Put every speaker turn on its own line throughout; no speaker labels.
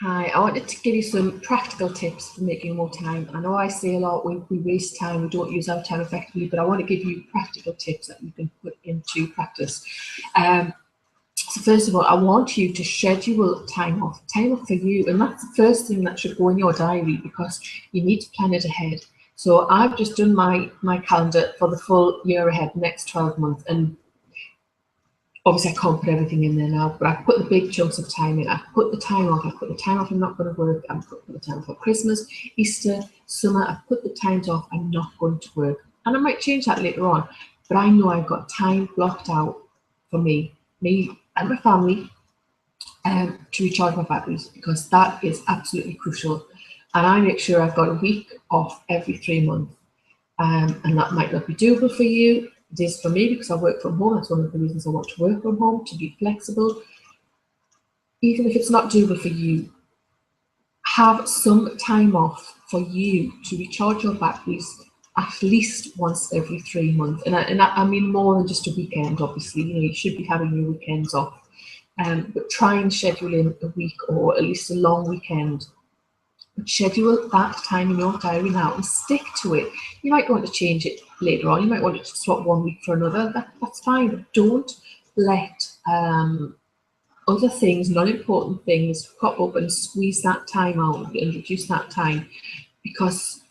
Hi, I wanted to give you some practical tips for making more time. I know I say a lot, we waste time, we don't use our time effectively, but I want to give you practical tips that you can put into practice. So first of all, I want you to schedule time off for you, and that's the first thing that should go in your diary because you need to plan it ahead. So I've just done my calendar for the full year ahead, next 12 months, and obviously I can't put everything in there now, but I put the big chunks of time in. I put the time off. I put the time off I'm not going to work. I put the time for Christmas, Easter, summer. I put the times off I'm not going to work. And I might change that later on, but I know I've got time blocked out for me and my family to recharge my batteries because that is absolutely crucial. And I make sure I've got a week off every 3 months. And that might not be doable for you. It is for me because I work from home. That's one of the reasons I want to work from home, to be flexible. Even if it's not doable for you, have some time off for you to recharge your batteries at least once every 3 months. And I mean more than just a weekend, obviously. You should be having your weekends off. But try and schedule in a week or at least a long weekend. Schedule that time in your diary now and stick to it. You might want to change it later on. You might want to swap one week for another. That's fine. But don't let other things, non-important things, crop up and squeeze that time out and reduce that time because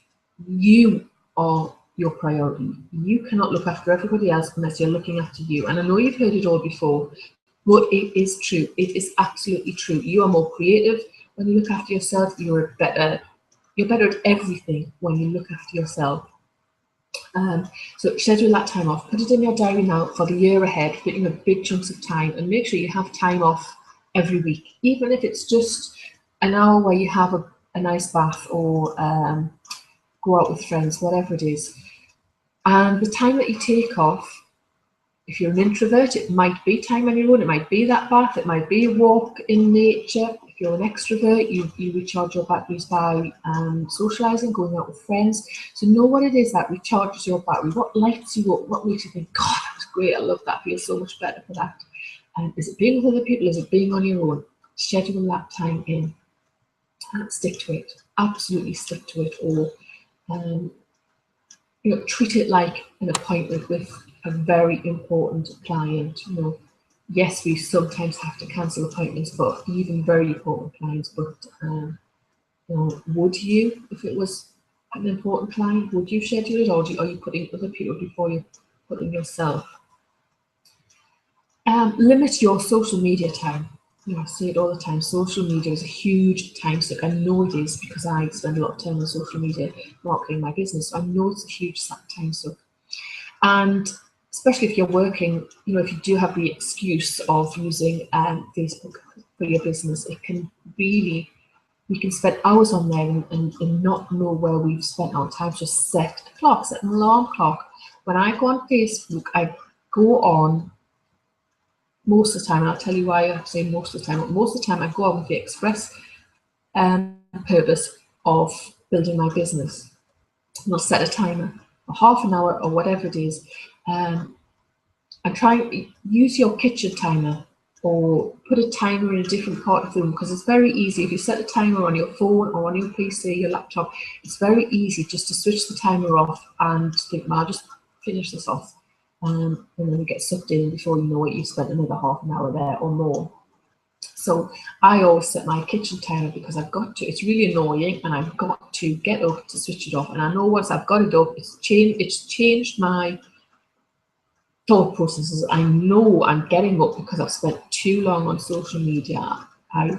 you are your priority. You cannot look after everybody else unless you're looking after you. And I know you've heard it all before, but it is true. It is absolutely true. You are more creative when you look after yourself. You're better at everything when you look after yourself. So schedule that time off. Put it in your diary now for the year ahead, putting a big chunks of time, and make sure you have time off every week, even if it's just an hour where you have a nice bath or go out with friends, whatever it is. And the time that you take off, if you're an introvert, it might be time on your own, it might be that bath, it might be a walk in nature. If you're an extrovert, you recharge your batteries by socialising, going out with friends. So know what it is that recharges your battery, what lights you up, what makes you think, God, that's great, I love that, I feel so much better for that. Is it being with other people, is it being on your own? Schedule that time in and stick to it, absolutely stick to it, or treat it like an appointment with a very important client. Yes, we sometimes have to cancel appointments for even very important clients, but would you, if it was an important client, would you schedule it, or are you putting other people before you're putting yourself? Limit your social media time. I say it all the time. Social media is a huge time suck. I know it is because I spend a lot of time on social media marketing my business. So I know it's a huge time suck. And especially if you're working, if you do have the excuse of using Facebook for your business, it can really, we can spend hours on there and not know where we've spent our time. Just set a clock, set an alarm clock. When I go on Facebook, I go on most of the time, and I'll tell you why I say most of the time, but most of the time I go on with the express purpose of building my business. And I'll set a timer for half an hour or whatever it is. And try and use your kitchen timer or put a timer in a different part of the room, because it's very easy if you set a timer on your phone or on your PC, your laptop, it's very easy just to switch the timer off and think, well, I'll just finish this off. And then you get sucked in before you know it, you spent another half an hour there or more. So I always set my kitchen timer because I've got to, it's really annoying, and I've got to get up to switch it off. And I know once I've got it up, it's changed my thought processes. I know I'm getting up because I've spent too long on social media. I've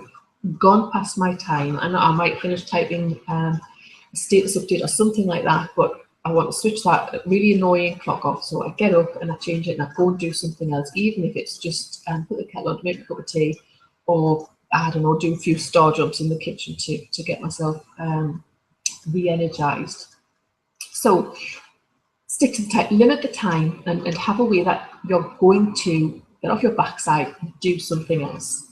gone past my time. I know I might finish typing a status update or something like that, but I want to switch that really annoying clock off. So I get up and I change it and I go and do something else, even if it's just put the kettle on, make a cup of tea, or I don't know, do a few star jumps in the kitchen to get myself re-energized. So stick to the time, limit the time, and have a way that you're going to get off your backside and do something else.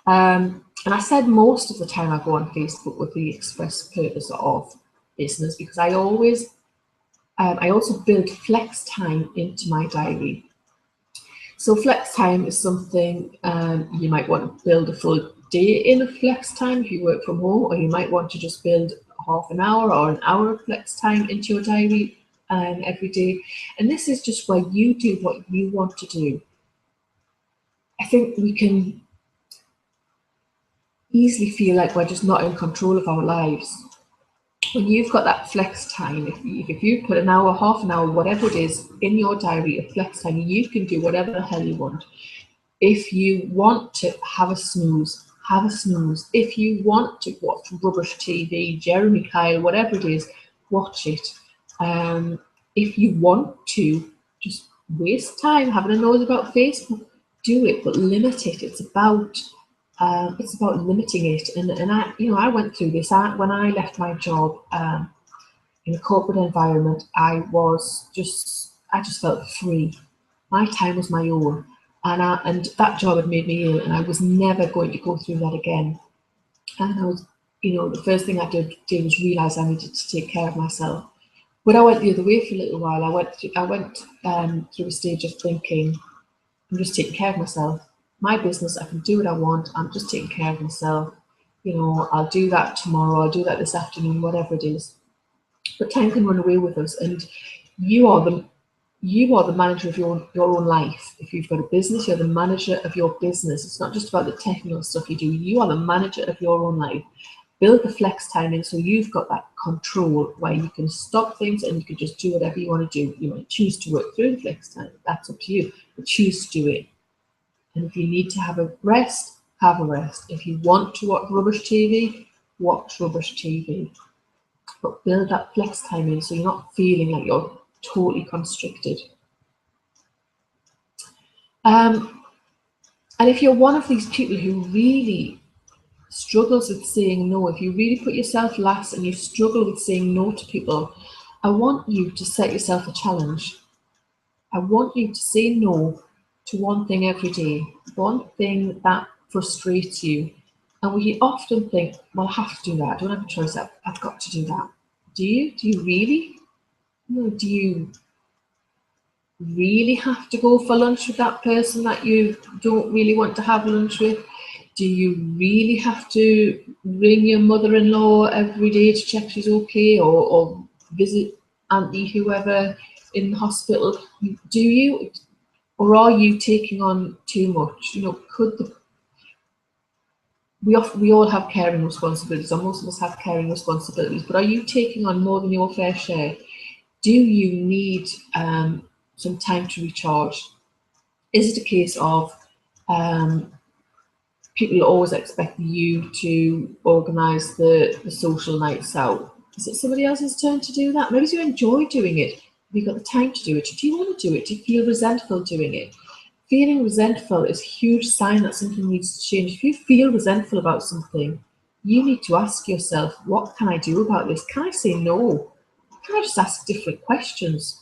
And I said most of the time I go on Facebook with the express purpose of business, because I always, I also build flex time into my diary. So flex time is something you might want to build a full day in of flex time if you work from home, or you might want to just build half an hour or an hour of flex time into your diary every day. And this is just where you do what you want to do. I think we can easily feel like we're just not in control of our lives. When you've got that flex time, if you put an hour, half an hour, whatever it is in your diary of flex time, you can do whatever the hell you want. If you want to have a snooze, have a snooze. If you want to watch rubbish TV, Jeremy Kyle, whatever it is, watch it. If you want to just waste time having a nose about Facebook, do it, but limit it. It's about limiting it. And I went through this. When I left my job in a corporate environment, I just felt free. My time was my own. And that job had made me ill, and I was never going to go through that again. And I was, the first thing I did was realise I needed to take care of myself. But I went the other way for a little while. I went through a stage of thinking, I'm just taking care of myself. My business, I can do what I want. I'm just taking care of myself. I'll do that tomorrow. I'll do that this afternoon, whatever it is. But time can run away with us, and you are the manager of your own life. If you've got a business, you're the manager of your business. It's not just about the technical stuff you do. You are the manager of your own life. Build the flex time in so you've got that control where you can stop things and you can just do whatever you want to do. You might choose to work through the flex time. That's up to you. But choose to do it. And if you need to have a rest, have a rest. If you want to watch rubbish TV, watch rubbish TV. But build that flex time in so you're not feeling like you're totally constricted. And if you're one of these people who really struggles with saying no, if you really put yourself last and you struggle with saying no to people, I want you to set yourself a challenge. I want you to say no to one thing every day, one thing that frustrates you. And we often think, well, I have to do that. I don't have a choice. I've got to do that. Do you? Do you really? No, do you really have to go for lunch with that person that you don't really want to have lunch with? Do you really have to ring your mother-in-law every day to check she's okay, or visit auntie whoever in the hospital? Do you? Or are you taking on too much? We all have caring responsibilities, or most of us have caring responsibilities, but are you taking on more than your fair share? Do you need some time to recharge? Is it a case of people always expect you to organise the social nights out? Is it somebody else's turn to do that? Maybe you enjoy doing it. Have you got the time to do it? Do you want to do it? Do you feel resentful doing it? Feeling resentful is a huge sign that something needs to change. If you feel resentful about something, you need to ask yourself, what can I do about this? Can I say no? Can I just ask different questions?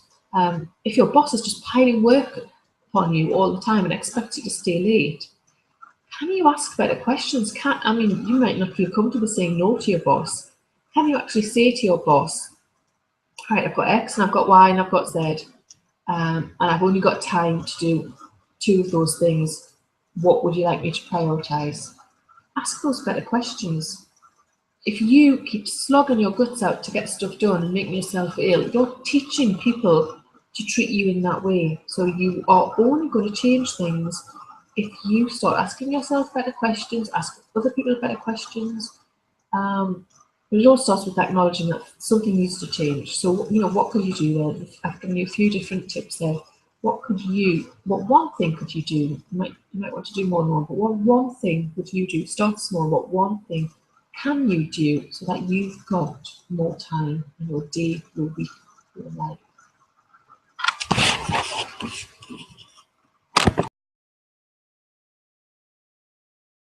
If your boss is just piling work upon you all the time and expects you to stay late, can you ask better questions? You might not feel comfortable saying no to your boss. Can you actually say to your boss, all right, I've got X and I've got Y and I've got Z, and I've only got time to do 2 of those things. What would you like me to prioritise? Ask those better questions. If you keep slogging your guts out to get stuff done and making yourself ill, you're teaching people to treat you in that way. So you are only going to change things if you start asking yourself better questions, ask other people better questions. But it all starts with acknowledging that something needs to change. So, what could you do there? I've given you a few different tips there. What one thing could you do? You might want to do more than one, but what one thing would you do? Start small. What one thing can you do so that you've got more time in your day, your week, your life?